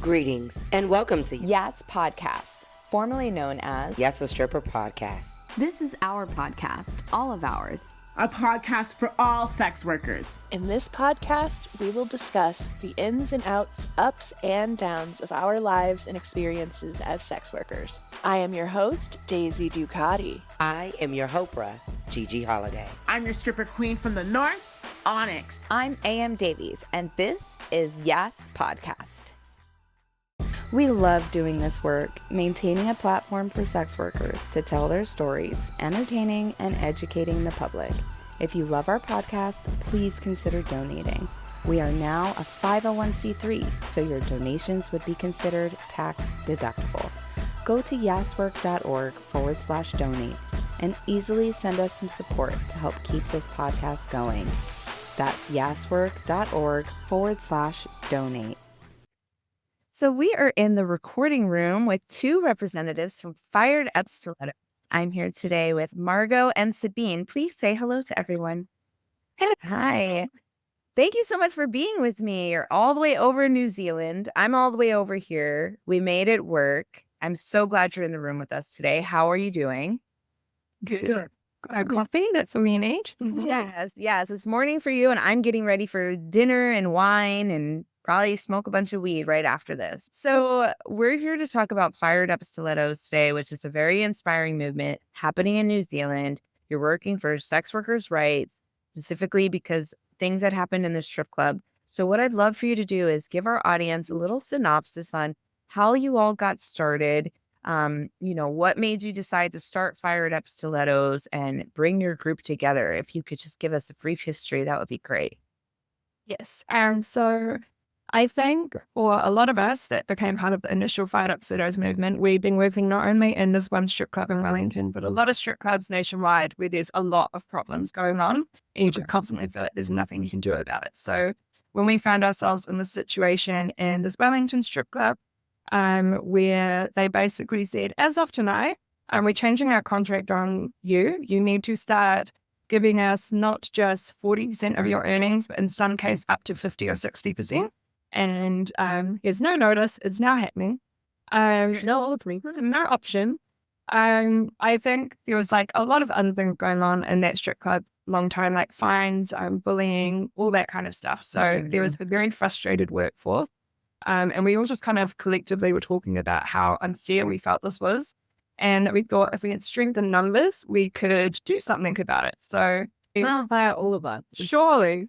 Greetings and welcome to YAS Podcast, formerly known as YAS a Stripper Podcast. This is our podcast, all of ours. A podcast for all sex workers. In this podcast, we will discuss the ins and outs, ups and downs of our lives and experiences as sex workers. I am your host, Daisy Ducati. I am your Hopra, Gigi Holiday. I'm your stripper queen from the north, Onyx. I'm A.M. Davies, and this is YAS Podcast. We love doing this work, maintaining a platform for sex workers to tell their stories, entertaining and educating the public. If you love our podcast, please consider donating. We are now a 501c3, so your donations would be considered tax deductible. Go to yaswork.org/donate and easily send us some support to help keep this podcast going. That's yaswork.org/donate. So we are in the recording room with two representatives from Fired Up Stilettos. I'm here today with Margot and Sabeen. Please say hello to everyone. Hi. Thank you so much for being with me. You're all the way over in New Zealand. I'm all the way over here. We made it work. I'm so glad you're in the room with us today. How are you doing? Good. Got a coffee? That's what we need. Yes. It's morning for you, and I'm getting ready for dinner and wine and probably smoke a bunch of weed right after this. So we're here to talk about Fired Up Stilettos today, which is a very inspiring movement happening in New Zealand. You're working for sex workers' rights, specifically because things that happened in the strip club. So what I'd love for you to do is give our audience a little synopsis on how you all got started. What made you decide to start Fired Up Stilettos and bring your group together? If you could just give us a brief history, that would be great. Yes. So I think for a lot of us that became part of the initial Fired Up Stilettos movement, we've been working not only in this one strip club in Wellington, but a lot of strip clubs nationwide where there's a lot of problems going on. And you just constantly feel like there's nothing you can do about it. So when we found ourselves in this situation in this Wellington strip club, where they basically said, as of tonight, we're changing our contract on you. You need to start giving us not just 40% of your earnings, but in some case up to 50 or 60%. And there's no notice. It's now happening. No option. I think there was like a lot of other things going on in that strip club long time, like fines, bullying, all that kind of stuff. So there was a very frustrated workforce. And we all just kind of collectively were talking about how unfair we felt this was. And we thought if we had strengthened numbers, we could do something about it. So By all of us. surely,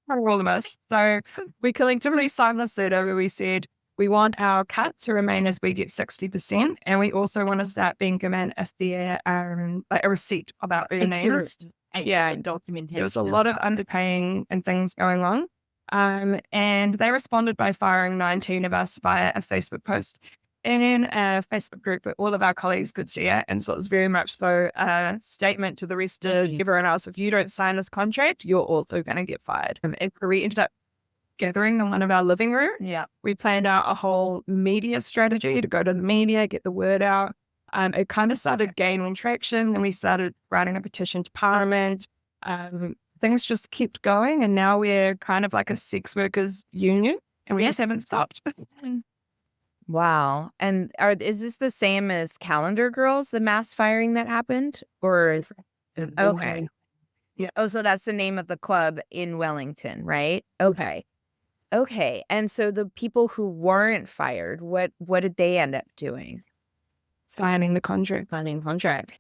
all of us. So we collectively signed this letter where we said we want our cut to remain as we get 60%. And we also want to start being given a fair, like a receipt of our earnings. And documentation. There was a lot of underpaying and things going on. And they responded by firing 19 of us via a Facebook post in a Facebook group that all of our colleagues could see it. And so it was very much so a statement to the rest of everyone else. If you don't sign this contract, you're also going to get fired. And we ended up gathering in one of our living rooms. Yeah. We planned out a whole media strategy to go to the media, get the word out. It kind of started gaining traction. Then we started writing a petition to Parliament. Things just kept going, and now we're kind of like a sex workers union, and we just haven't stopped. Wow. And is this the same as Calendar Girls, the mass firing that happened? Or okay. Yeah. Oh, so that's the name of the club in Wellington, right? Okay. And so the people who weren't fired, what did they end up doing? Signing the contract.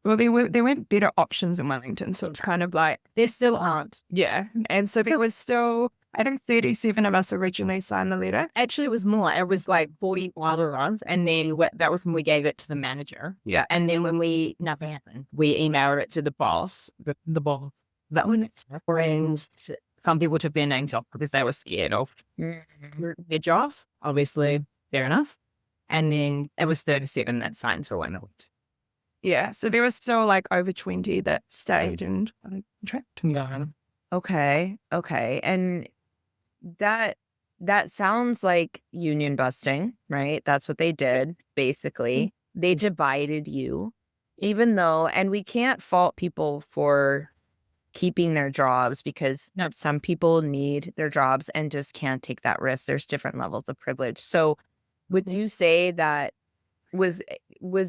Well, there weren't better options in Wellington, so it's kind of like There still aren't. yeah. And so there was still, I think 37 of us originally signed the letter. Actually, it was more. It was like 40 other ones. And then that was when we gave it to the manager. Yeah. And then when nothing happened, we emailed it to the boss, the boss. That one, friends, some people took their names off because they were scared of their jobs. Obviously, fair enough. And then it was 37 that signed, so I know it. Yeah. So there was still like over 20 that stayed and contract. Okay. And that sounds like union busting, right? That's what they did, basically. They divided you, even though, and we can't fault people for keeping their jobs because some people need their jobs and just can't take that risk. There's different levels of privilege. So would you say that was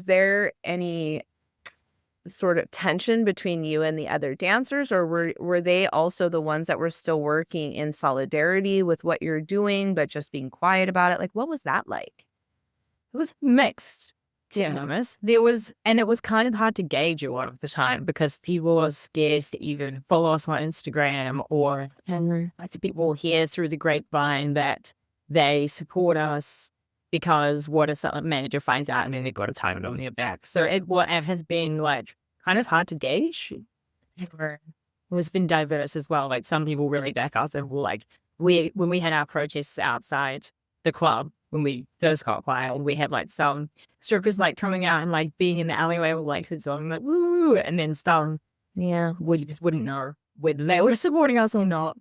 there any sort of tension between you and the other dancers, or were they also the ones that were still working in solidarity with what you're doing but just being quiet about it? Like, what was that like? It was mixed, to be honest. It was kind of hard to gauge a lot of the time because people were scared to even follow us on Instagram, or I think people hear through the grapevine that they support us because what if some manager finds out and then they've got a time on their back. So it has been like kind of hard to gauge. It's been diverse as well. Like some people really back us, and we're like, when we had our protests outside the club, when we first got wild, we had like some strippers like coming out and like being in the alleyway with like hoods on, like woo, and then some we just wouldn't know whether they were supporting us or not.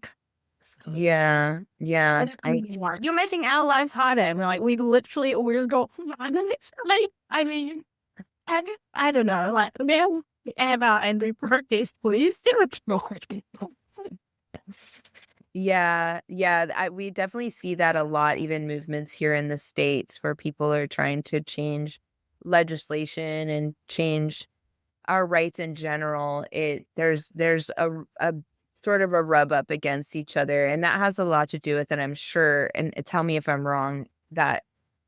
So, Yeah. you're making our lives harder, and we're like, we literally always go. I mean, I don't know, like now we have our angry protest, please. Yeah. We definitely see that a lot, even movements here in the States where people are trying to change legislation and change our rights in general. There's a sort of a rub up against each other, and that has a lot to do with it, I'm sure. And tell me if I'm wrong, that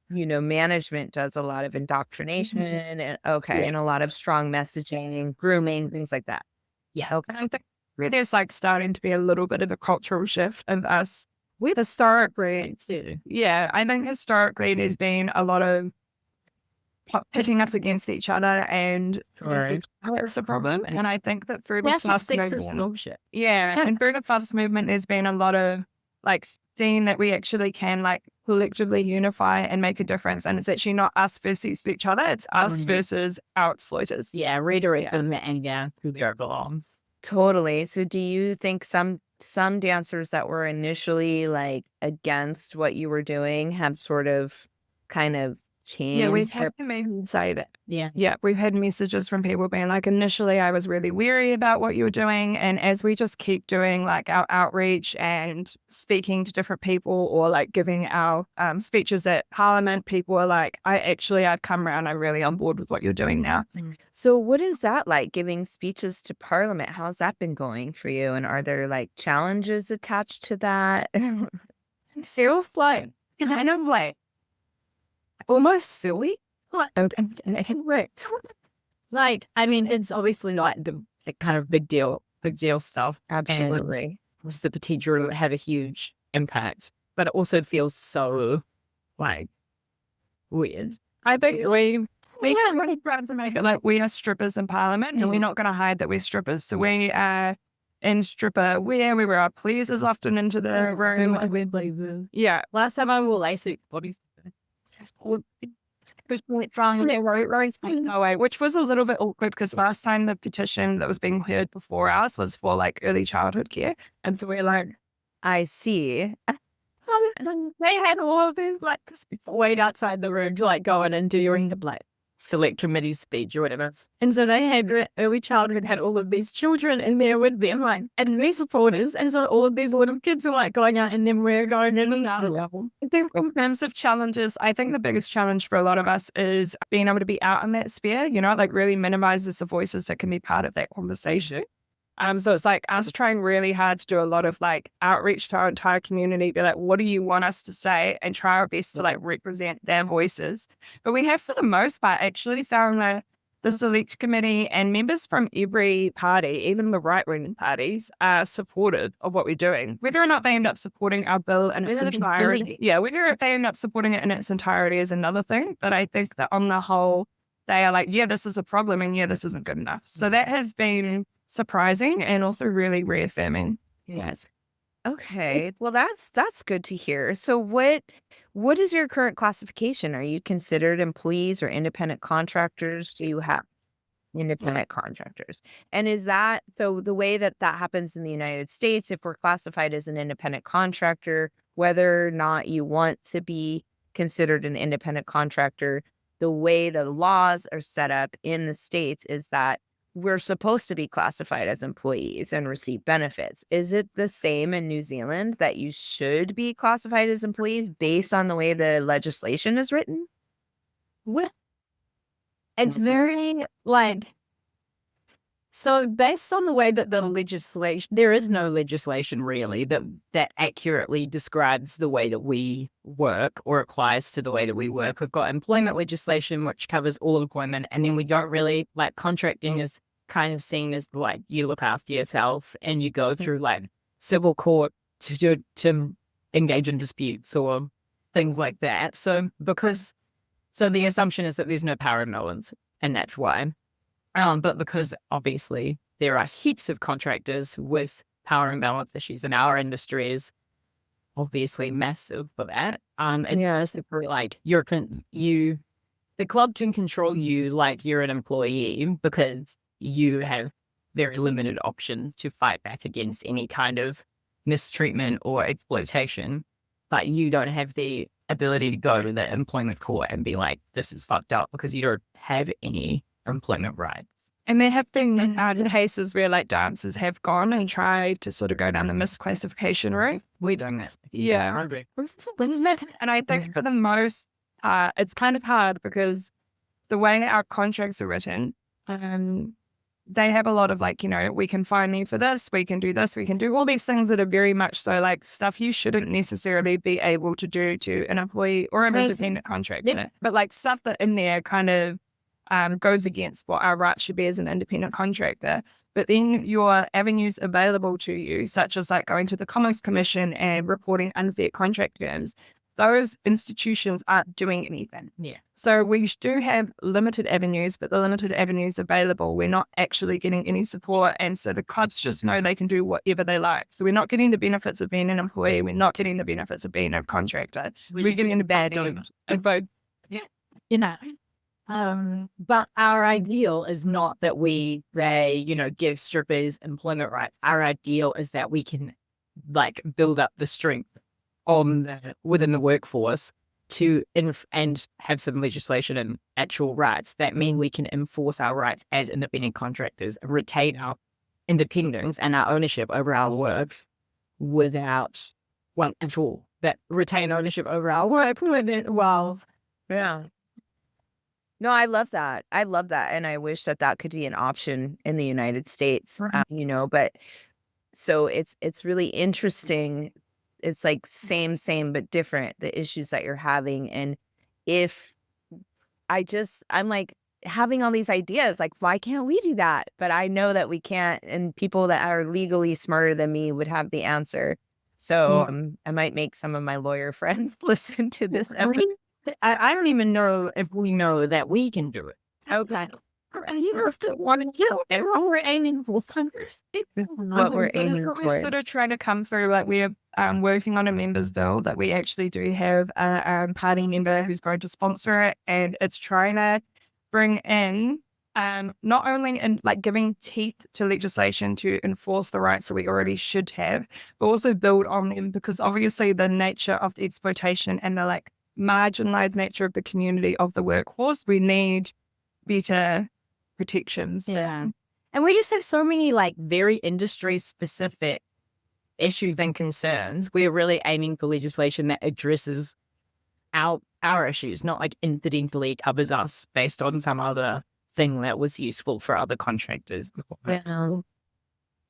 management does a lot of indoctrination and and a lot of strong messaging, grooming, things like that. Yeah. Okay. I think there's like starting to be a little bit of a cultural shift of us. With historically, yeah, I think historically there's been a lot of pitting us against each other, and that's the problem. And I think that through the fast movement, and through the fast movement, there's been a lot of like seeing that we actually can like collectively unify and make a difference, and it's actually not us versus each other; it's us versus our exploiters. Yeah, redirect them and who they belongs. Totally. So do you think some dancers that were initially like against what you were doing have sort of kind of changed? Yeah, we've had them say that. Yeah, we've had messages from people being like, initially I was really weary about what you were doing, and as we just keep doing like our outreach and speaking to different people, or like giving our speeches at Parliament, people are like, I've come around, I'm really on board with what you're doing now. So what is that like, giving speeches to Parliament? How's that been going for you? And are there like challenges attached to that? It feels like kind of like almost silly. Like, I mean, it's obviously not the kind of big deal stuff. Absolutely. And was the potential to have a huge impact, but it also feels so like weird. I think we are really proud to make it like we are strippers in Parliament, and we're not going to hide that we're strippers. So we are in stripper wear. We wear our pleasers often into the room. Yeah. Last time I wore lace bodies. Which was a little bit awkward because last time the petition that was being heard before us was for like early childhood care, and so we're like, I see. They had all of these like wait outside the room to like go in and do your like select committee speech or whatever. And so they had early childhood had all of these children in there with them, like, and these supporters, and so all of these little kids are like going out, and then we're going in and out of level. In terms of challenges, I think the biggest challenge for a lot of us is being able to be out in that sphere, like really minimizes the voices that can be part of that conversation. So it's like us trying really hard to do a lot of like outreach to our entire community, be like, what do you want us to say, and try our best to like represent their voices. But we have, for the most part, actually found that the select committee and members from every party, even the right-wing parties, are supportive of what we're doing. Whether or not they end up supporting our bill in its entirety. Yeah, whether they end up supporting it in its entirety is another thing. But I think that on the whole, they are like, yeah, this is a problem, and yeah, this isn't good enough. So that has been surprising and also really reaffirming. Yes. Okay. Well, that's good to hear. So what is your current classification? Are you considered employees or independent contractors? Do you have independent contractors? And is that so the way that happens in the United States, if we're classified as an independent contractor, whether or not you want to be considered an independent contractor, the way the laws are set up in the States is that we're supposed to be classified as employees and receive benefits. Is it the same in New Zealand that you should be classified as employees based on the way the legislation is written? Well, it's very like, so based on the way that the legislation, there is no legislation really that accurately describes the way that we work or applies to the way that we work. We've got employment legislation, which covers all employment. And then we don't really, like, contracting is kind of seen as like, you look after yourself and you go through like civil court to engage in disputes or things like that. So the assumption is that there's no power imbalance, and that's why. But because obviously there are heaps of contractors with power imbalance issues, and our industry is obviously massive for that. And Yes. like the club can control you like you're an employee because you have very limited option to fight back against any kind of mistreatment or exploitation, but you don't have the ability to go to the employment court and be like, this is fucked up, because you don't have any employment rights. And there have been cases where like dancers have gone and tried to sort of go down the misclassification route. We don't have. Yeah. And I think for the most, it's kind of hard because the way our contracts are written, they have a lot of like, we can fine you for this, we can do all these things that are very much so like stuff you shouldn't necessarily be able to do to an employee or an independent contractor. But like stuff that in there kind of goes against what our rights should be as an independent contractor. But then your avenues available to you, such as like going to the Commerce Commission and reporting unfair contract terms, those institutions aren't doing anything. Yeah. So we do have limited avenues, but the limited avenues available, we're not actually getting any support. And so the clubs just know they can do whatever they like. So we're not getting the benefits of being an employee. We're not getting the benefits of being a contractor. We're getting the bad end of both. But our ideal is not that we, give strippers employment rights. Our ideal is that we can like build up the strength within the workforce and have some legislation and actual rights that mean we can enforce our rights as independent contractors, retain our independence and our ownership over our work without, at all. That retain ownership over our work Yeah. No, I love that. I love that. And I wish that could be an option in the United States, but so it's really interesting. It's like same, but different, the issues that you're having. And I'm like having all these ideas, like, why can't we do that? But I know that we can't. And people that are legally smarter than me would have the answer. So I might make some of my lawyer friends listen to this episode. I don't even know if we know that we can do it. Okay. We're aiming for funders. What we're aiming for. We're sort of trying to come through, like we're working on a members bill that we actually do have a party member who's going to sponsor it, and it's trying to bring in not only in like giving teeth to legislation to enforce the rights that we already should have, but also build on them, because obviously the nature of the exploitation and the like marginalized nature of the community of the workforce, we need better protections. Yeah. And we just have so many like very industry specific issues and concerns. We're really aiming for legislation that addresses our issues, not like incidentally covers us based on some other thing that was useful for other contractors.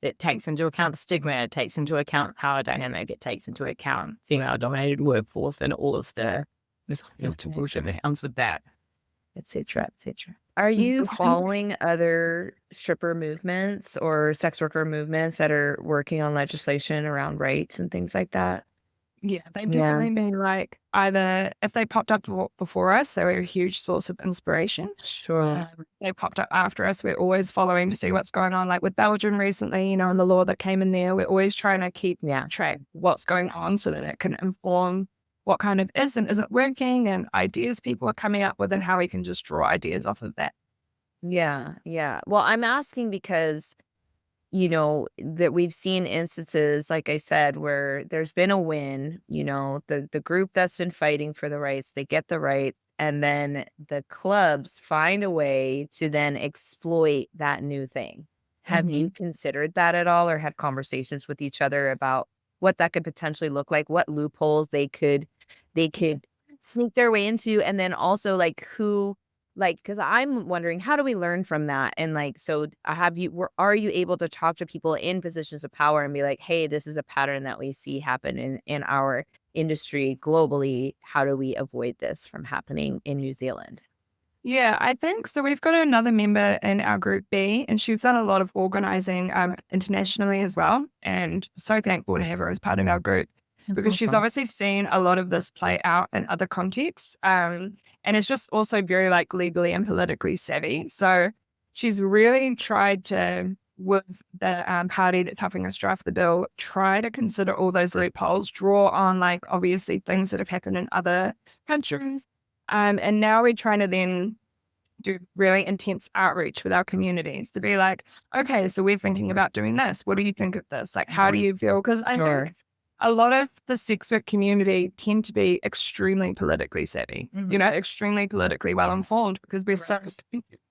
It takes into account the stigma, it takes into account power dynamic, it takes into account female dominated workforce and all of the bullshit that comes with that, etc., etc. Are you following other stripper movements or sex worker movements that are working on legislation around rights and things like that? Yeah, they've definitely been like, either if they popped up before us, they were a huge source of inspiration. Sure. They popped up after us. We're always following to see what's going on. Like with Belgium recently, and the law that came in there, we're always trying to keep track what's going on so that it can inform what kind of isn't working and ideas people are coming up with and how we can just draw ideas off of that. Yeah. Well, I'm asking because, that we've seen instances, like I said, where there's been a win, the group that's been fighting for the rights, they get the right, and then the clubs find a way to then exploit that new thing. Have you considered that at all, or had conversations with each other about what that could potentially look like, what loopholes they could sneak their way into, and then also like who, like, because I'm wondering, how do we learn from that? And like, so are you able to talk to people in positions of power and be like, hey, this is a pattern that we see happen in our industry globally. How do we avoid this from happening in New Zealand? Yeah, I think so. We've got another member in our group B, and she's done a lot of organizing internationally as well. And so thankful to have her as part of our group because she's obviously seen a lot of this play out in other contexts. And it's just also very like legally and politically savvy. So she's really tried to, with the party that's helping us draft the bill, try to consider all those loopholes, draw on like obviously things that have happened in other countries. And now we're trying to then do really intense outreach with our communities to be like, okay, so we're thinking about doing this. What do you think of this? Like, how do you feel? Because I think a lot of the sex work community tend to be extremely politically savvy, extremely politically well informed because we're so,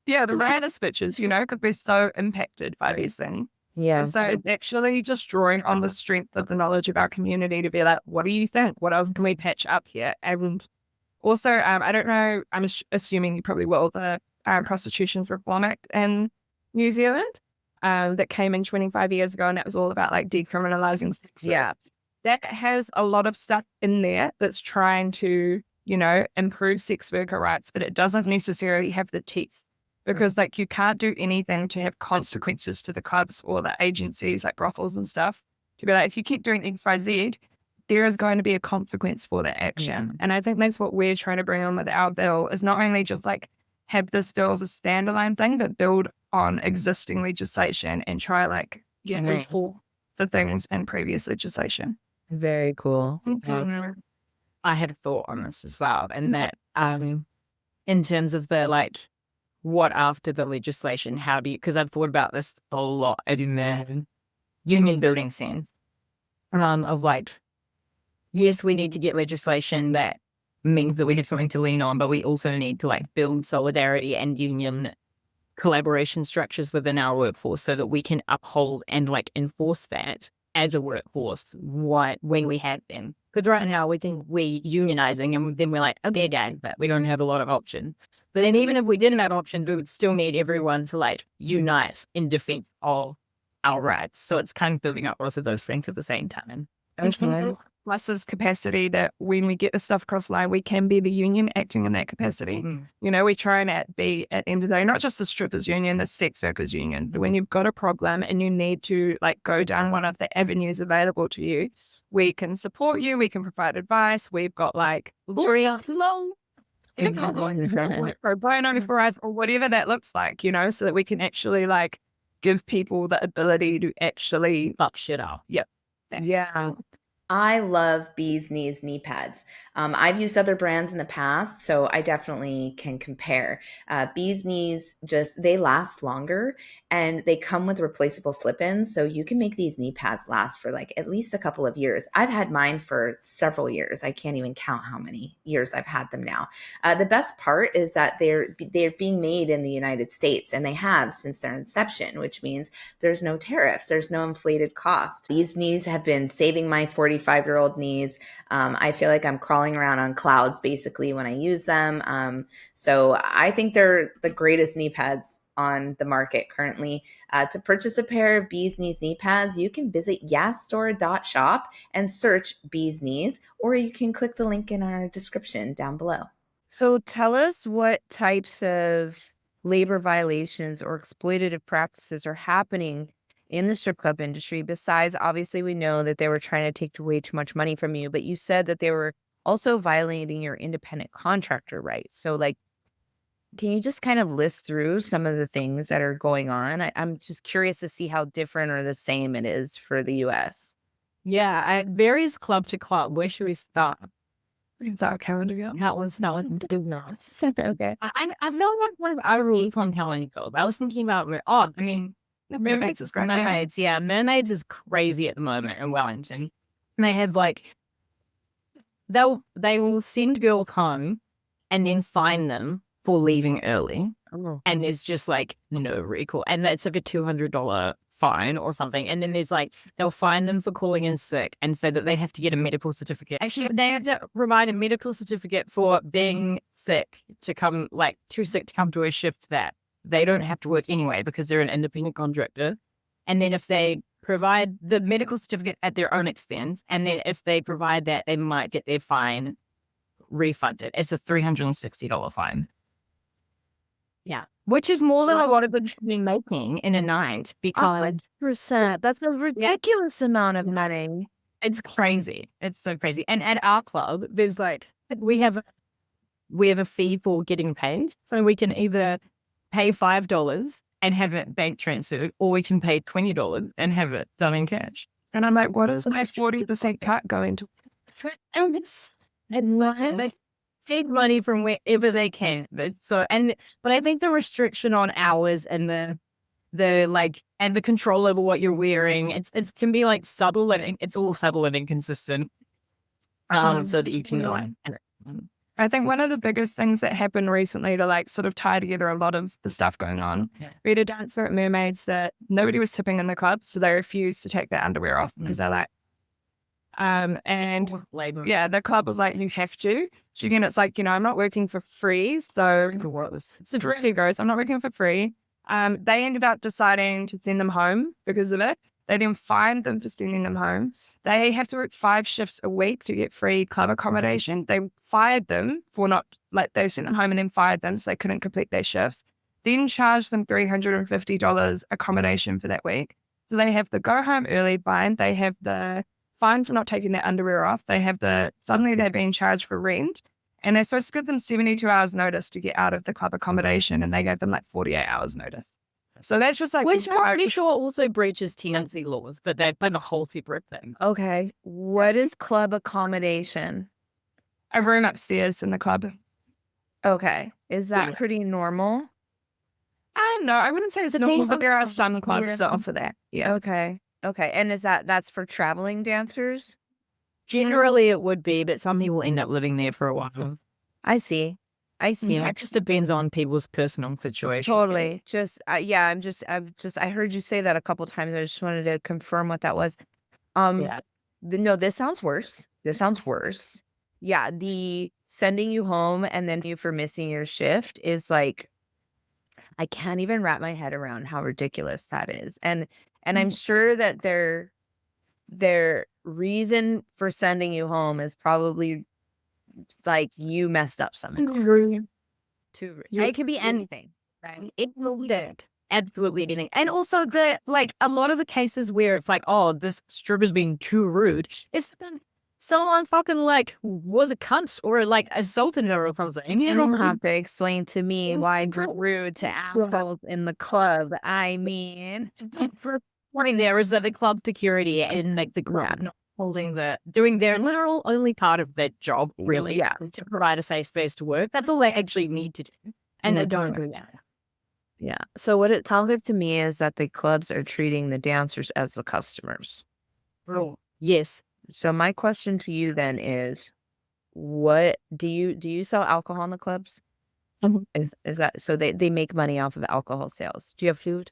the latest bitches, because we're so impacted by these things. Yeah. And so it's actually just drawing on the strength of the knowledge of our community to be like, what do you think? What else can we patch up here? And also, I don't know, I'm assuming you probably will, the Prostitution Reform Act in New Zealand that came in 25 years ago, and that was all about like decriminalizing sex work. Yeah. That has a lot of stuff in there that's trying to, improve sex worker rights, but it doesn't necessarily have the teeth because like you can't do anything to have consequences to the clubs or the agencies like brothels and stuff to be like, if you keep doing X, Y, Z, there is going to be a consequence for that action. And I think that's what we're trying to bring on with our bill is not only just like have this bill as a standalone thing, but build on existing legislation and try like reform the things in previous legislation. Very cool. I had a thought on this as well, and that in terms of the like what after the legislation, how do you, because I've thought about this a lot in the union building sense of like, yes, we need to get legislation that means that we have something to lean on, but we also need to like build solidarity and union collaboration structures within our workforce so that we can uphold and like enforce that as a workforce when we have them. Because right now we think we're unionizing and then we're like, okay, dang, but we don't have a lot of options. But then even if we didn't have options, we would still need everyone to like unite in defense of our rights. So it's kind of building up both of those things at the same time. Plus capacity that when we get the stuff across the line, we can be the union acting in that capacity. We try and be at the end of the day, not just the strippers union, the sex workers union. But when you've got a problem and you need to like go down one of the avenues available to you, we can support you. We can provide advice. We've got like lawyer long pro bono for us or whatever that looks like, so that we can actually like give people the ability to actually fuck shit up. Yep. Yeah. I love Bee's Knees knee pads. I've used other brands in the past, so I definitely can compare. Bee's Knees they last longer and they come with replaceable slip-ins. So you can make these knee pads last for like at least a couple of years. I've had mine for several years. I can't even count how many years I've had them now. The best part is that they're being made in the United States and they have since their inception, which means there's no tariffs. There's no inflated cost. These knees have been saving my 45-year-old knees. I feel like I'm crawling around on clouds basically when I use them. So I think they're the greatest knee pads on the market currently. To purchase a pair of Bee's Knees knee pads, you can visit yasstore.shop and search Bee's Knees, or you can click the link in our description down below. So tell us what types of labor violations or exploitative practices are happening in the strip club industry. Besides, obviously, we know that they were trying to take way too much money from you, but you said that they were also violating your independent contractor rights. So like, can you just kind of list through some of the things that are going on? I'm just curious to see how different or the same it is for the U.S. Yeah, it varies club to club. Where should we start? Is that a calendar go? That was not. Okay. I feel like one of our really from calendar go. I was thinking about Mermaids is great. Mermaids, yeah. Mermaids is crazy at the moment in Wellington. And they have like they will send girls home and then fine them for leaving early. Oh. And there's just like no recall. And that's like a $200 fine or something. And then there's like, they'll fine them for calling in sick and say that they have to get a medical certificate. Actually, they have to provide a medical certificate for being sick to come, like too sick to come to a shift that they don't have to work anyway because they're an independent contractor. And then if they provide the medical certificate at their own expense, and then if they provide that, they might get their fine refunded. It's a $360 fine. Yeah. Which is more than a lot of them should be making in a night because 100%. That's a ridiculous amount of money. it's crazy. It's so crazy. And at our club, there's like, we have a fee for getting paid. So we can either pay $5 and have it bank transferred, or we can pay $20 and have it done in cash. And I'm like, what is my 40% cut going to? And they take money from wherever they can. But I think the restriction on hours and the control over what you're wearing, it can be like subtle, and it's all subtle and inconsistent. So that you can go on. I think one of the biggest things that happened recently to like sort of tie together a lot of the stuff going on, we had a dancer at Mermaids that nobody was tipping in the club, so they refused to take their underwear off because they're like, and yeah, the club was like, you have to. So again, it's like, I'm not working for free, so it's really gross. I'm not working for free. They ended up deciding to send them home because of it. They then fined them for sending them home. They have to work 5 shifts a week to get free club accommodation. They fired them for not, like, they sent them home and then fired them so they couldn't complete their shifts. Then charged them $350 accommodation for that week. So they have the go home early fine. They have the fine for not taking their underwear off. They have suddenly they're being charged for rent. And they're supposed to give them 72 hours notice to get out of the club accommodation. And they gave them like 48 hours notice. So that's just like, which I'm pretty sure also breaches tenancy laws, but they're like a whole separate thing. Okay. What is club accommodation? a room upstairs in the club. Okay. Is that pretty normal? I don't know. I wouldn't say it's normal, but there are some clubs that offer that. Yeah. Okay. Okay. And that's for traveling dancers? Generally, it would be, but some people end up living there for a while. I see. It just depends on people's personal situation. Totally. I heard you say that a couple times. I just wanted to confirm what that was. No, this sounds worse. Yeah, the sending you home and then you for missing your shift is like, I can't even wrap my head around how ridiculous that is. And I'm sure that their reason for sending you home is probably like you messed up something. It could be anything, right? It will be dead. Absolutely anything. And also a lot of the cases where it's like, oh, this stripper's being too rude, is that someone fucking was a cunt or assaulted her or something. You don't have to explain to me why you're rude to assholes in the club. I mean, for pointing there is that the club security and the crowd not doing their literal only part of their job, really, to provide a safe space to work. That's all they actually need to do. And they don't do that. Yeah. So what it sounds like to me is that the clubs are treating the dancers as the customers. Yes. So my question to you then is, what do you sell alcohol in the clubs? Mm-hmm. Is that so they make money off of alcohol sales? Do you have food?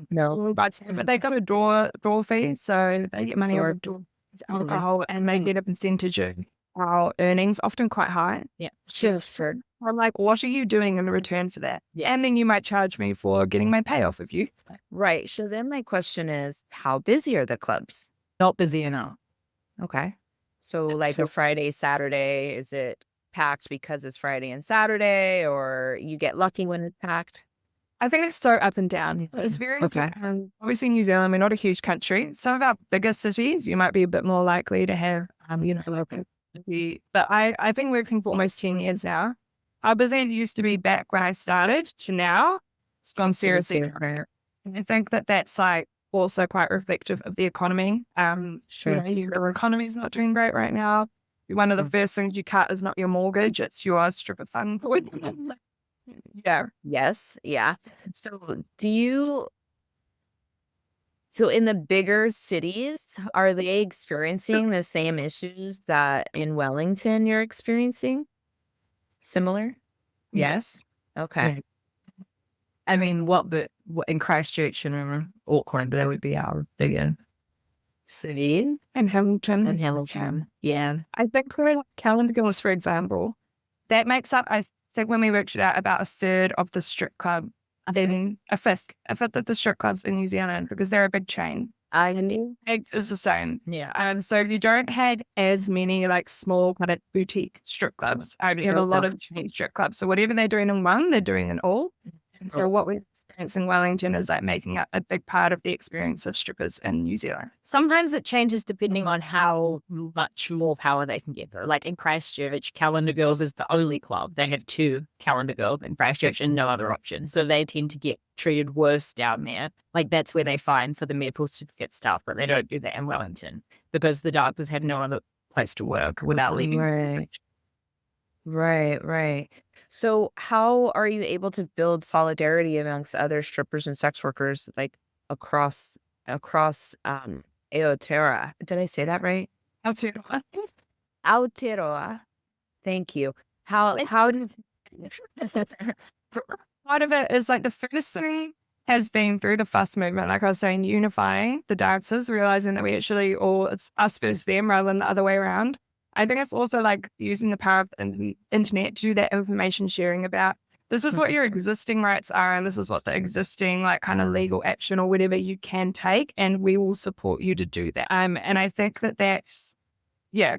No. But they got a door fee, so they get money off of alcohol and they get a percentage of our earnings, often quite high. Yeah. Sure. I'm like, what are you doing in return for that? Yeah. And then you might charge me for getting my payoff of you. Right. So then my question is, how busy are the clubs? Not busy enough. Okay. So a Friday, Saturday, is it packed because it's Friday and Saturday, or you get lucky when it's packed? I think it's so up and down. It's very, obviously New Zealand, we're not a huge country. Some of our bigger cities, you might be a bit more likely to have, but I've been working for almost 10 years now. How busy it used to be back when I started to now, it's gone seriously down. And I think that's also quite reflective of the economy. Sure. Your economy's not doing great right now. One of the first things you cut is not your mortgage, it's your stripper fund. Yeah. Yes. Yeah. So so in the bigger cities, are they experiencing the same issues that in Wellington you're experiencing? Similar? Yes. Okay. I mean, what in Christchurch and Auckland, that would be our bigger city. And Hamilton. And Hamilton. Yeah. I think for like calendar girls, for example, that makes up, I think when we worked it out, about a third of the strip club, then a fifth of the strip clubs in New Zealand, because they're a big chain. It's the same. Yeah. So you don't have as many like small kind of boutique strip clubs. You have a lot of chain strip clubs. So whatever they're doing in one, they're doing in all. So what we experience in Wellington is like making up a big part of the experience of strippers in New Zealand. Sometimes it changes depending on how much more power they can get, though. Like in Christchurch, Calendar Girls is the only club. They have 2 Calendar Girls in Christchurch and no other option. So they tend to get treated worse down there. Like that's where they fine for the medical certificate stuff, but they don't do that in Wellington because the doctors have no other place to work without leaving. Right. So how are you able to build solidarity amongst other strippers and sex workers like across Aotearoa? Did I say that right? Aotearoa. Thank you. How do Part of it is like the first thing has been through the fuss movement, like I was saying, unifying the dancers, realizing that we actually all, it's us versus them rather than the other way around. I think it's also like using the power of the internet to do that information sharing about this is what your existing rights are and this is what the existing like kind of legal action or whatever you can take, and we will support you to do that. And I think that that's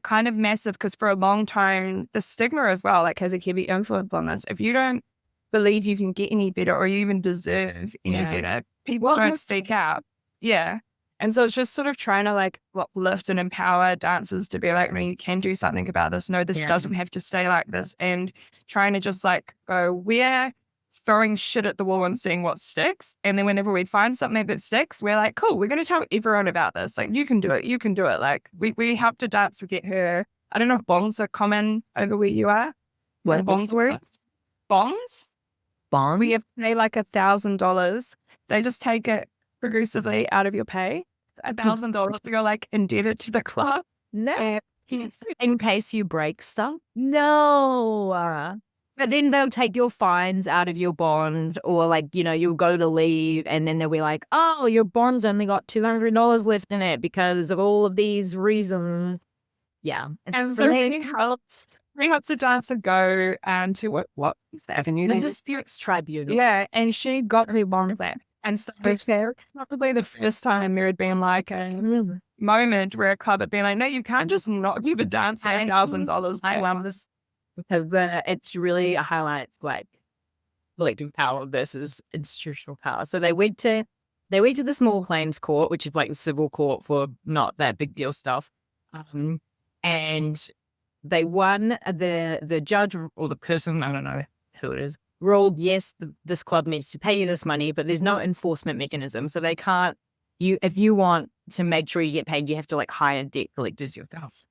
kind of massive, because for a long time the stigma as well like has a heavy influence on this. If you don't believe you can get any better or you even deserve any better, people don't speak out. Yeah. And so it's just sort of trying to like uplift and empower dancers to be like, no, you can do something about this. No, this doesn't have to stay like this. And trying to just like go, we're throwing shit at the wall and seeing what sticks. And then whenever we find something that sticks, we're like, cool, we're going to tell everyone about this. Like, you can do it. You can do it. Like we helped a dancer get her, I don't know if bonds are common over where you are. what Bonds were? Bonds? bond? We have to pay like $1,000. They just take it progressively out of your pay. $1,000 you're like indebted to the club. No. In case you break stuff. No. But then they'll take your fines out of your bond, or like, you'll go to leave and then they'll be like, oh, your bond's only got $200 left in it because of all of these reasons. Yeah. And so she helps a dancer go to what is the avenue? The disputes tribunal. Yeah, and she got her bond back. And so probably the first time there had been like a moment where a club had been like, no, you can't just not give a dancer $1,000. I love this because it's really highlights like collective power versus institutional power. So they went to the small claims court, which is like the civil court for not that big deal stuff, and they won. The judge or the person, I don't know who it is, ruled yes, this club needs to pay you this money, but there's no enforcement mechanism, so they can't. If you want to make sure you get paid, you have to like hire debt collectors yourself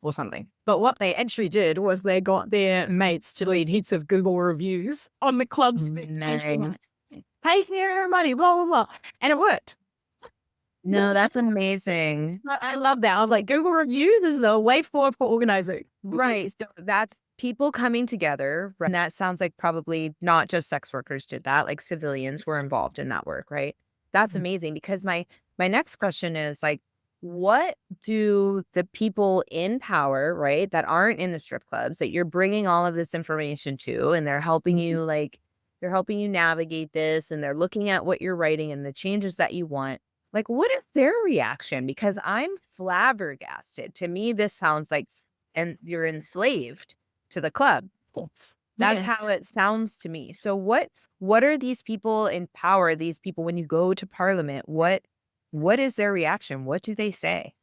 or something. But what they actually did was they got their mates to leave heaps of Google reviews on the club's name. Pay their money, blah, blah, blah. And it worked. No, that's amazing. I love that. I was like, Google reviews is the way forward for organizing. Right. So that's people coming together. And that sounds like probably not just sex workers did that, like civilians were involved in that work, right? That's amazing, because my next question is like, what do the people in power, right, that aren't in the strip clubs, that you're bringing all of this information to, and they're helping you navigate this, and they're looking at what you're writing and the changes that you want, like, what is their reaction? Because I'm flabbergasted. To me, this sounds like, and you're enslaved to the club. That's how it sounds to me. So what are these people in power, these people, when you go to Parliament, what is their reaction? What do they say?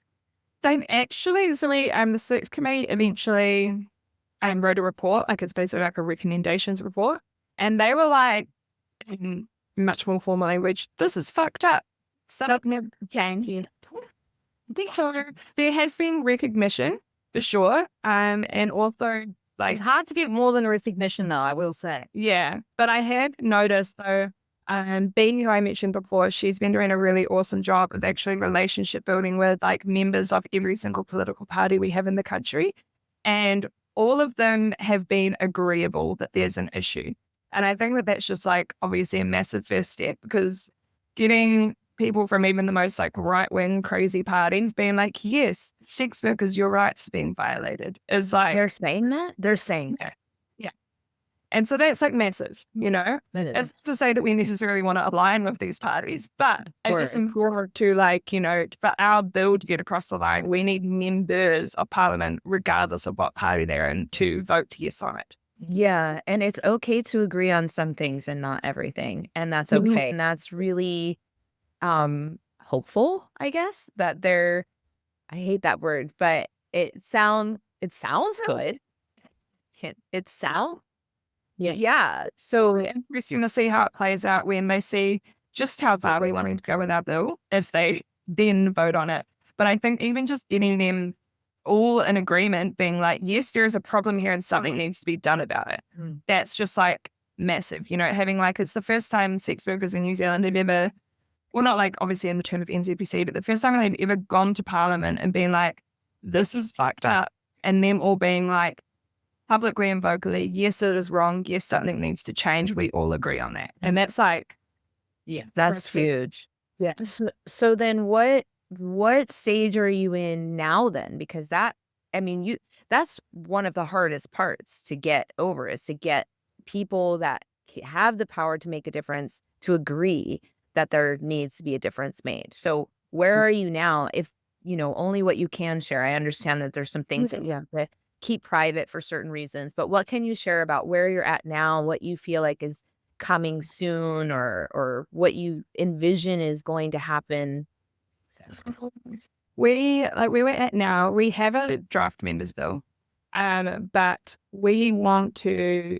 They actually, the search committee eventually wrote a report, like it's basically like a recommendations report. And they were like, in much more formal language, this is fucked up. Set up never change. There has been recognition for sure. And also, like, It's hard to get more than recognition, though, I will say. Yeah, but I have noticed, though, Bean, who I mentioned before, she's been doing a really awesome job of actually relationship building with like members of every single political party we have in the country. And all of them have been agreeable that there's an issue. And I think that that's just like obviously a massive first step, because getting people from even the most like right-wing crazy parties being like, yes, sex workers, your rights being violated is like, They're saying that? They're saying that. yeah. And so that's like massive, you know? It's not to say that we necessarily want to align with these parties, but it's important to like, you know, for our bill to get across the line, we need members of parliament, regardless of what party they're in, to vote yes on it. Yeah. And it's okay to agree on some things and not everything. And that's okay. And that's really hopeful, I guess, that they're, I hate that word, but it sounds good. It sounds, yeah. So interesting to see how it plays out when they see just how far we wanting to go with our bill, if they then vote on it. But I think even just getting them all in agreement, being like, yes, there is a problem here and something needs to be done about it. That's just like massive, you know, having like, it's the first time sex workers in New Zealand have ever, well, not like obviously in the term of NZPC, but the first time they've ever gone to Parliament and been like, this is fucked up. And them all being like, publicly and vocally, yes, it is wrong. Yes, something needs to change. We all agree on that. And that's like, that's huge. Yeah. So then what stage are you in now then? Because that, I mean, that's one of the hardest parts to get over, is to get people that have the power to make a difference to agree that there needs to be a difference made. So where are you now? If, you know, only what you can share. I understand that there's some things that you have to keep private for certain reasons, but what can you share about where you're at now, what you feel like is coming soon, or what you envision is going to happen? Where we're at now, we have a draft members bill, but we want to,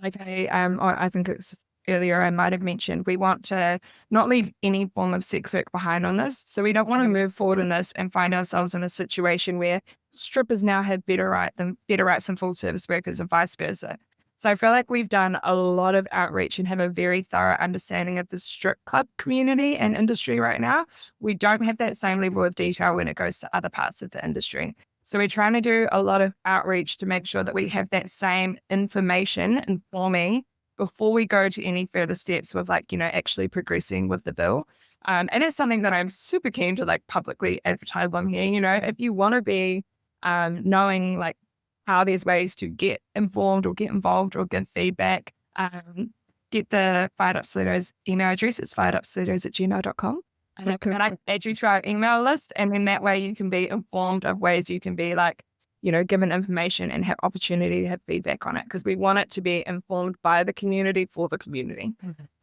like I think it's earlier I might have mentioned, we want to not leave any form of sex work behind on this. So we don't want to move forward in this and find ourselves in a situation where strippers now have better rights than full service workers and vice versa. So I feel like we've done a lot of outreach and have a very thorough understanding of the strip club community and industry right now. We don't have that same level of detail when it goes to other parts of the industry. So we're trying to do a lot of outreach to make sure that we have that same information informing before we go to any further steps with, like, you know, actually progressing with the bill. And it's something that I'm super keen to like publicly advertise on here. You know, if you want to be knowing like how there's ways to get informed or get involved or get feedback, get the Fired Up Stilettos email address. It's firedupstilettos@gmail.com. And I can add you to our email list. And then that way you can be informed of ways you can be like, you know, given information and have opportunity to have feedback on it, because we want it to be informed by the community for the community.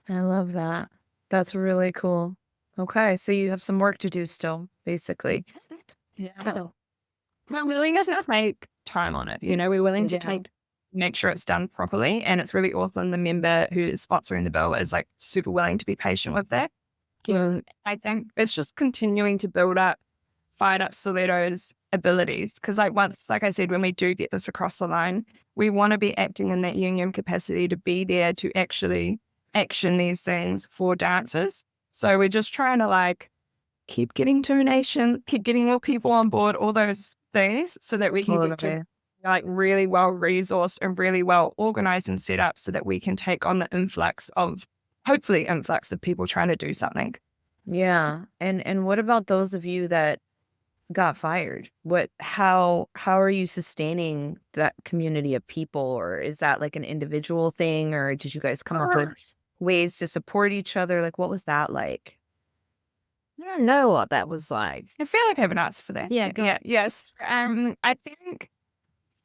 I love that. That's really cool. Okay, so you have some work to do still, basically. Yeah. We're willing to make time on it. You know, we're willing to make sure it's done properly. And it's really awesome. The member who is sponsoring the bill is like super willing to be patient with that. I think it's just continuing to build up Fired Up Stilettos abilities, because like I said, when we do get this across the line, we want to be acting in that union capacity to be there to actually action these things for dancers. So we're just trying to like keep getting donation, keep getting more people on board, all those things, so that we can get to like really well resourced and really well organized and set up, so that we can take on the hopefully influx of people trying to do something. Yeah. And what about those of you that got fired? How are you sustaining that community of people? Or is that like an individual thing, or did you guys come up with ways to support each other? Like, what was that like? I don't know what that was like. I feel like I have an answer for that. Yes. I think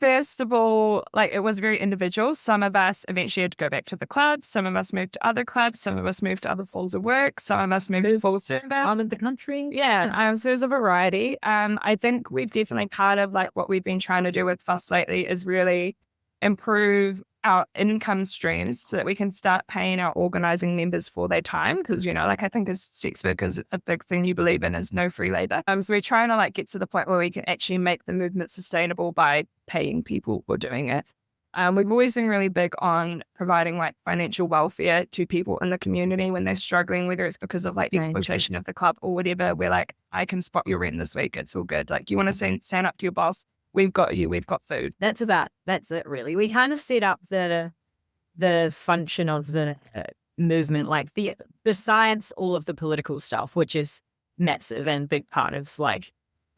first of all, like, it was very individual. Some of us eventually had to go back to the clubs. Some of us moved to other clubs. Some of us moved to other forms of work. Some of us moved to full service. Out of the country. Yeah. So there's a variety. I think we've definitely, part of like what we've been trying to do with FUS lately is really improve our income streams so that we can start paying our organizing members for their time. Because, you know, like, I think as sex workers, a big thing you believe in is no free labor. So we're trying to like get to the point where we can actually make the movement sustainable by paying people for doing it. We've always been really big on providing like financial welfare to people in the community when they're struggling, whether it's because of like exploitation of the club or whatever. We're like, I can spot your rent this week. It's all good. Like, you want to stand up to your boss, we've got you, we've got food. That's it really. We kind of set up the function of the movement, like besides all of the political stuff, which is massive and big part of like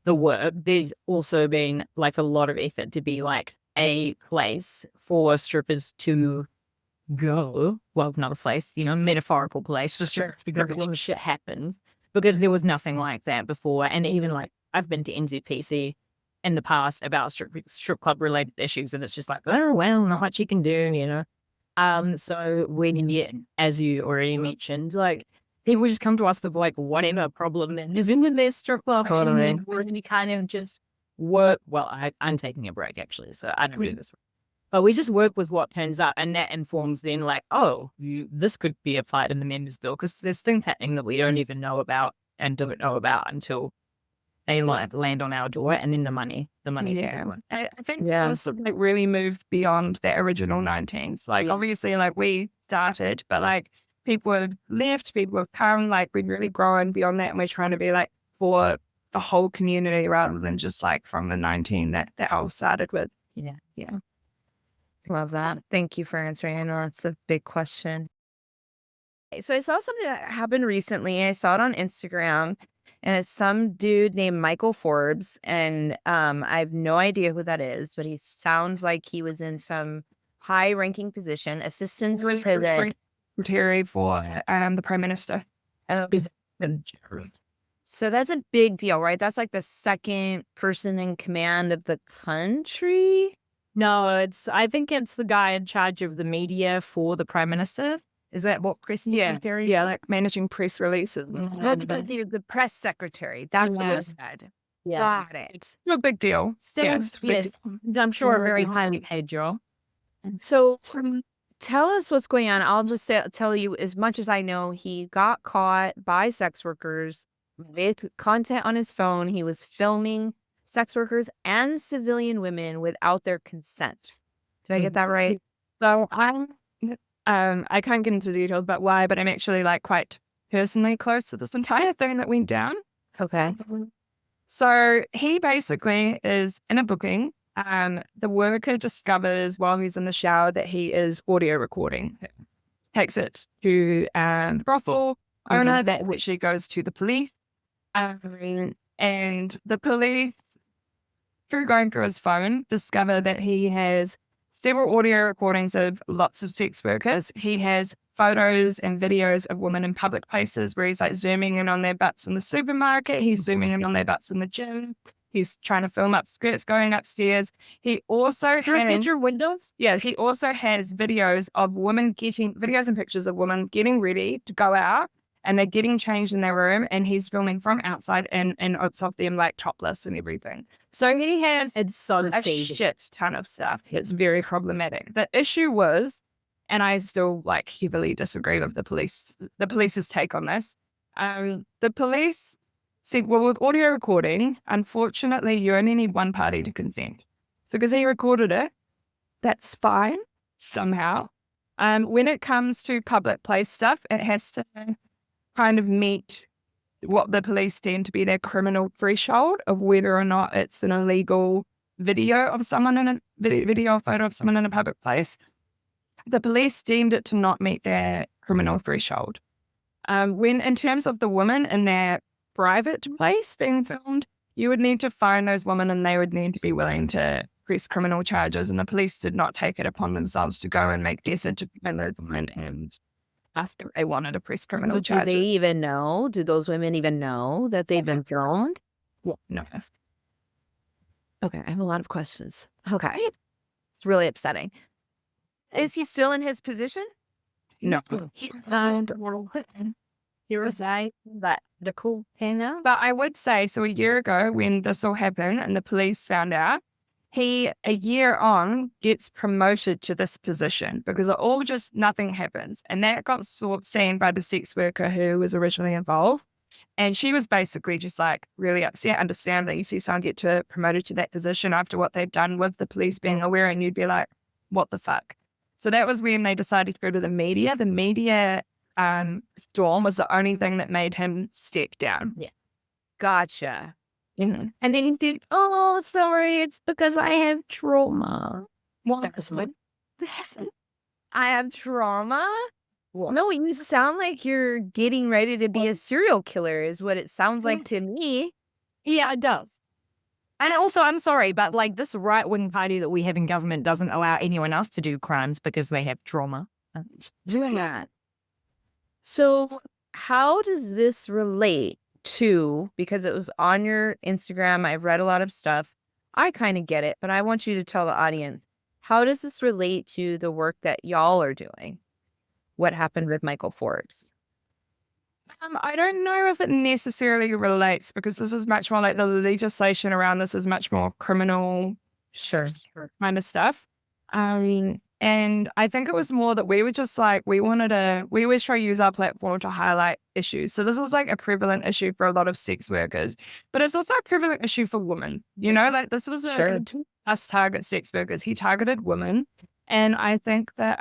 the work, there's also been like a lot of effort to be like a place for strippers to go. Well, not a place, metaphorical place for strippers to go when shit happens, because there was nothing like that before. And even like I've been to NZPC in the past about strip club related issues, and it's just like, oh well, not much you can do, So when, as you already mentioned, like people just come to us with like whatever problem that is in their strip club, and then we kind of just work. Well, I'm taking a break actually, so I don't do this. But we just work with what turns up, and that informs then like, oh, this could be applied in the members bill, because there's things happening that we don't even know about and don't know about until they like land on our door, and then the money's a big one. I think it's like really moved beyond the original 19s. Like obviously like we started, but like people have left, people have come, like we've really grown beyond that, and we're trying to be like for the whole community rather than just like from the 19 that all started with. Yeah. Love that. Thank you for answering. I know it's a big question. So I saw something that happened recently. I saw it on Instagram, and it's some dude named Michael Forbes. And I have no idea who that is, but he sounds like he was in some high-ranking position, assistant to the secretary for the Prime Minister. So that's a big deal, right? That's like the second person in command of the country. No, I think it's the guy in charge of the media for the Prime Minister. Is that what Chris? Yeah, like managing press releases. The press secretary. That's what you said. Yeah. Got it. It's a big deal. Yes, I'm sure a very highly paid job. So tell us what's going on. I'll just tell you as much as I know. He got caught by sex workers with content on his phone. He was filming sex workers and civilian women without their consent. Did I get that right? So I can't get into the details about why, but I'm actually like quite personally close to this entire thing that went down. Okay. So he basically is in a booking. The worker discovers while he's in the shower that he is audio recording. Takes it to the brothel owner, that which he goes to the police. And the police, through going through his phone, discover that he has several audio recordings of lots of sex workers. He has photos and videos of women in public places where he's like zooming in on their butts in the supermarket. He's zooming in on their butts in the gym. He's trying to film up skirts going upstairs. He also has your windows. Yeah, he also has videos and pictures of women getting ready to go out, and they're getting changed in their room, and he's filming from outside, and it's of them like topless and everything. So he has a shit ton of stuff. It's very problematic. The issue was, and I still like heavily disagree with the police's take on this. The police said, well, with audio recording, unfortunately, you only need one party to consent. So because he recorded it, that's fine somehow. When it comes to public place stuff, it has to kind of meet what the police deem to be their criminal threshold of whether or not it's an illegal video of someone in a video or photo of someone in a public place. The police deemed it to not meet their criminal threshold. When in terms of the women in their private place being filmed, you would need to find those women, and they would need to be willing to press criminal charges, and the police did not take it upon themselves to go and make the effort to find those women and ask if they wanted to press criminal charges. Do they even know? Do those women even know that they've been filmed? Well, no. Okay, I have a lot of questions. Okay. It's really upsetting. Is he still in his position? No. The cool hangout. But I would say, so a year ago when this all happened and the police found out, he, a year on, gets promoted to this position because it all just, nothing happens. And that got seen by the sex worker who was originally involved. And she was basically just like really upset. Understand that you see someone get promoted to that position after what they've done with the police being aware, and you'd be like, what the fuck? So that was when they decided to go to the media. The media storm was the only thing that made him step down. Yeah. Gotcha. And then he said, "Oh, sorry, it's because I have trauma." What? That's what. I have trauma. What? No, you sound like you're getting ready to be a serial killer, is what it sounds like to me. Yeah, it does. And also, I'm sorry, but like this right-wing party that we have in government doesn't allow anyone else to do crimes because they have trauma. Doing that. So, how does this relate to, because it was on your Instagram, I've read a lot of stuff. I kind of get it, but I want you to tell the audience, how does this relate to the work that y'all are doing? What happened with Michael Forbes? I don't know if it necessarily relates because this is much more like the legislation around this is much more criminal Sure. kind of stuff. And I think it was more that we were just like, we always try to use our platform to highlight issues. So this was like a prevalent issue for a lot of sex workers, but it's also a prevalent issue for women, like this was us target sex workers. He targeted women. And I think that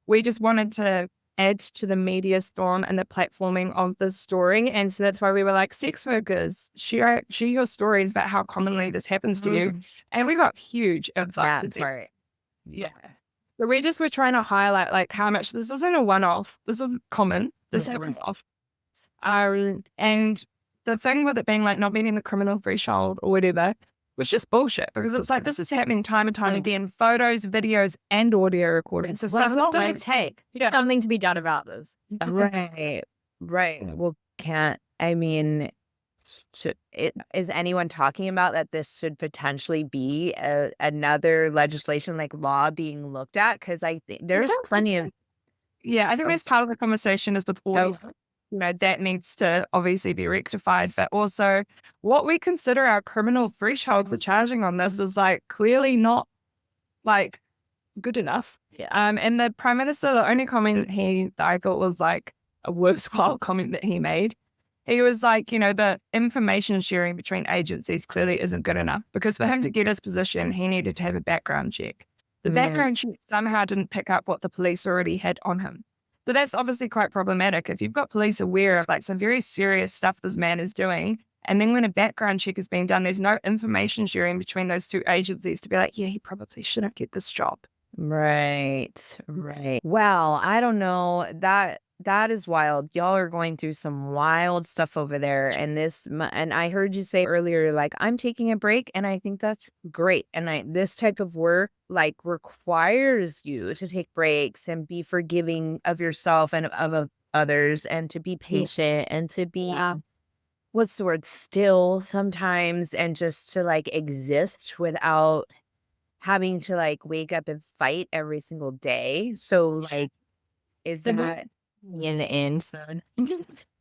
we just wanted to add to the media storm and the platforming of the story. And so that's why we were like, sex workers, share your stories about how commonly this happens to you. And we got huge influx. That's right. Yeah. So we just were trying to highlight like how much this isn't a one-off. This is common. This happens often. And the thing with it being like not meeting the criminal threshold or whatever was just bullshit because it's like this is happening time and time again. Photos, videos, and audio recordings. So stuff that doesn't take something to be done about this. Right. Well, is anyone talking about that this should potentially be another legislation like law being looked at? Because I think there's plenty of. Yeah, I think that's part of the conversation is with audio. That needs to obviously be rectified, but also what we consider our criminal threshold for charging on this is like clearly not like good enough. Yeah. And the Prime Minister, the only comment that I thought was like a worthwhile comment that he made, he was like, the information sharing between agencies clearly isn't good enough because for him to get his position, he needed to have a background check. The background check somehow didn't pick up what the police already had on him. So that's obviously quite problematic. If you've got police aware of like some very serious stuff this man is doing, and then when a background check is being done, there's no information sharing between those two agencies to be like, yeah, he probably shouldn't get this job. Right. Well, I don't know. That is wild. Y'all are going through some wild stuff over there. And I heard you say earlier, like, I'm taking a break, and I think that's great. And this type of work, like, requires you to take breaks and be forgiving of yourself and of others and to be patient and to be, what's the word, still sometimes, and just to, like, exist without having to, like, wake up and fight every single day. So, like, is that... in the end, so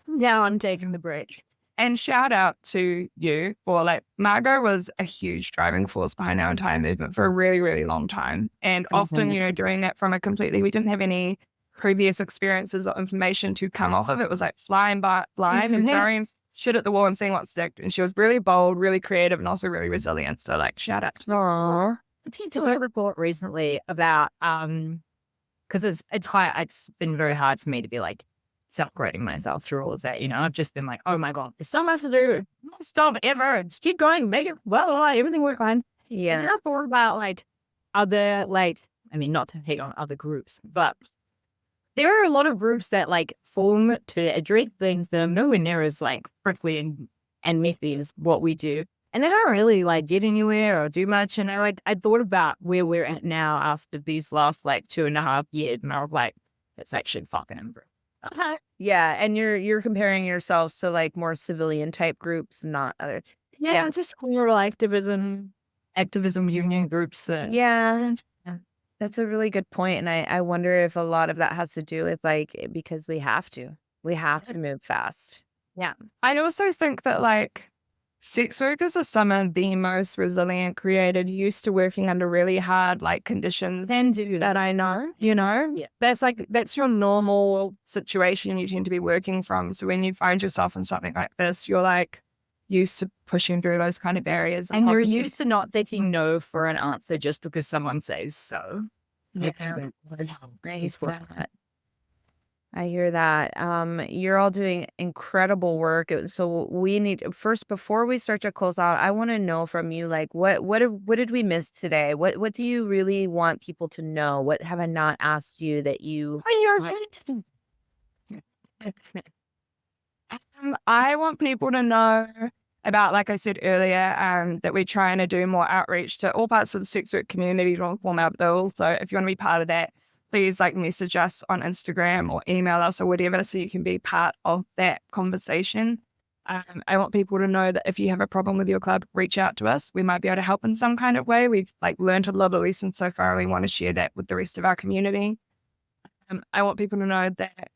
now I'm taking the break. And shout out to you for like, Margot was a huge driving force behind our entire movement for a really, really long time. And often, doing that from we didn't have any previous experiences or information to come off of. It was like flying and throwing shit at the wall and seeing what stuck. And she was really bold, really creative, and also really resilient. So like, shout out to her. Aww. I did do a report recently about, because it's been very hard for me to be like separating myself through all of that. I've just been like, oh my God, there's so much to do. Stop ever. Just keep going, make it everything work fine. Yeah. And I thought about like other not to hate on other groups, but there are a lot of groups that like form to address things that are nowhere near as like prickly and methy as what we do. And they don't really like get anywhere or do much. And I thought about where we're at now after these last like 2.5 years. And I was like, it's actually fucking improved. Yeah. And you're comparing yourselves to like more civilian type groups, not other. Yeah. It's just rural activism union groups. Yeah. That's a really good point. And I wonder if a lot of that has to do with like, because we have to move fast. Yeah. I also think that like, sex workers are some of the most resilient, creative, used to working under really hard like conditions that I know, Yeah. That's your normal situation you tend to be working from. So when you find yourself in something like this, you're like used to pushing through those kind of barriers. And you're used to not thinking no for an answer just because someone says so. Yeah. Nice that. I hear that. You're all doing incredible work. So we need first, before we start to close out, I want to know from you, like, what did we miss today? What do you really want people to know? What have I not asked you that you? I want people to know about, like I said earlier, that we're trying to do more outreach to all parts of the sex work community to inform our bill. So if you want to be part of that, please message us on Instagram or email us or whatever so you can be part of that conversation. I want people to know that if you have a problem with your club, reach out to us. We might be able to help in some kind of way. We've learned a lot of lessons so far. We want to share that with the rest of our community. I want people to know that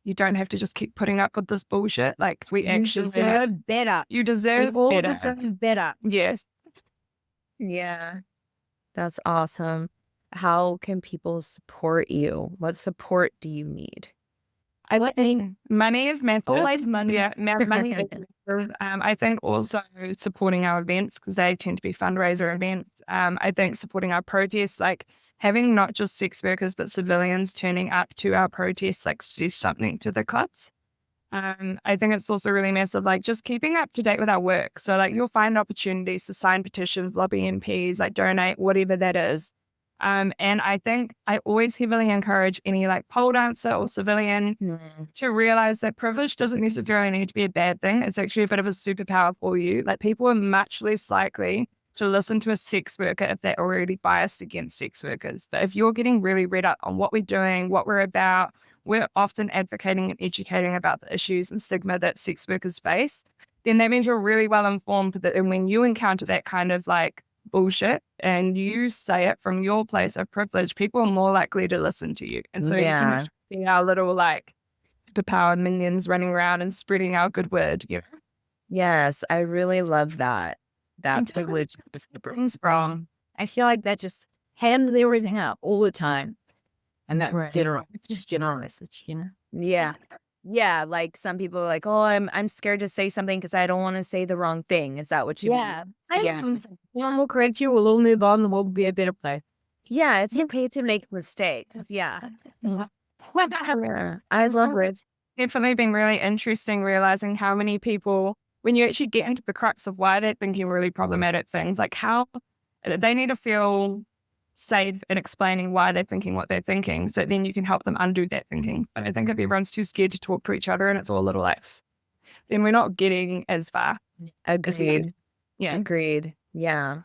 you don't have to just keep putting up with this bullshit. We actually deserve better. You deserve all better. deserve better. Yes. Yeah, that's awesome. How can people support you? What support do you need? Money is massive. Always money. Yeah, money is massive. I think also supporting our events, because they tend to be fundraiser events. I think supporting our protests, having not just sex workers but civilians turning up to our protests, says something to the clubs. I think it's also really massive, just keeping up to date with our work. So you'll find opportunities to sign petitions, lobby MPs, donate, whatever that is. And I think I always heavily encourage any pole dancer or civilian to realize that privilege doesn't necessarily need to be a bad thing. It's actually a bit of a superpower for you. People are much less likely to listen to a sex worker if they're already biased against sex workers. But if you're getting really read up on what we're doing, what we're about, we're often advocating and educating about the issues and stigma that sex workers face, then that means you're really well informed that when you encounter that kind of bullshit and you say it from your place of privilege, people are more likely to listen to you. And so you can actually be our little superpower minions running around and spreading our good word, you know? Yes, I really love that. That privilege Brings from. I feel like that just handles everything up all the time. And that it's just general message, you know? Yeah. Yeah, some people are oh, I'm scared to say something because I don't want to say the wrong thing. Is that what you mean? Yeah. We'll correct you. We'll all move on. And we'll be a better place. Yeah, it's okay to make mistakes. Yeah. I love it. It's definitely been really interesting realizing how many people, when you actually get into the crux of why they're thinking really problematic things, how they need to feel safe in explaining why they're thinking what they're thinking, so then you can help them undo that thinking. But I think if everyone's too scared to talk to each other and it's all a little then we're not getting as far. Agreed. Yeah. Agreed. Yeah.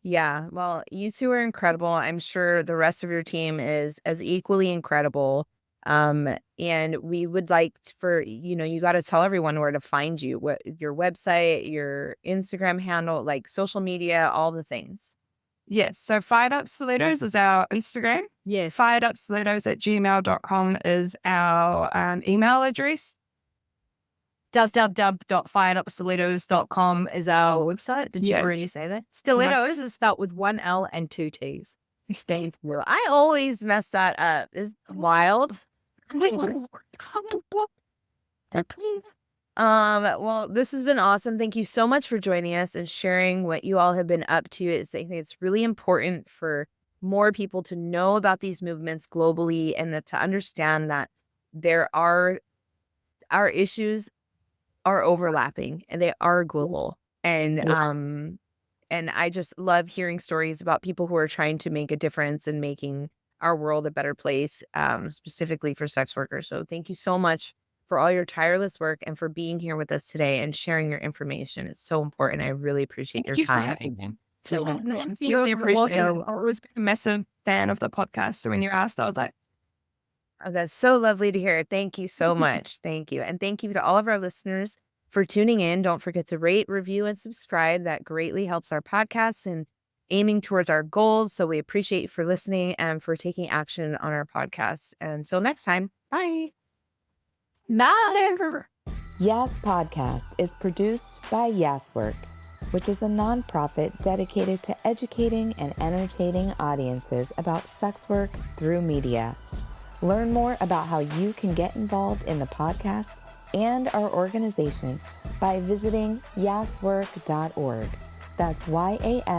Yeah. Well, you two are incredible. I'm sure the rest of your team is as equally incredible. And we would like for, you got to tell everyone where to find you, what your website, your Instagram handle, social media, all the things. Yes. So Fired Up Stilettos is our Instagram. Yes. firedupstilettos@gmail.com is our email address. www.firedupstilettos.com is our website. Did you Yes. already say that? Stilettos is spelled with 1 L and 2 T's. Thank you. I always mess that up. It's wild. Well, this has been awesome. Thank you so much for joining us and sharing what you all have been up to. I think it's really important for more people to know about these movements globally and to understand that our issues are overlapping and they are global. And I just love hearing stories about people who are trying to make a difference and making our world a better place, specifically for sex workers. So thank you so much for all your tireless work and for being here with us today and sharing your information. It's so important. I really appreciate your time. Really appreciate it. I was a massive fan of the podcast. So when you asked, I was like, Oh, that's so lovely to hear. Thank you so much. Thank you. And thank you to all of our listeners for tuning in. Don't forget to rate, review, and subscribe. That greatly helps our podcast and aiming towards our goals. So we appreciate you for listening and for taking action on our podcast. And until next time, bye. YAS Podcast is produced by YAS Work, which is a nonprofit dedicated to educating and entertaining audiences about sex work through media. Learn more about how you can get involved in the podcast and our organization by visiting yaswork.org. That's YASWORK.org.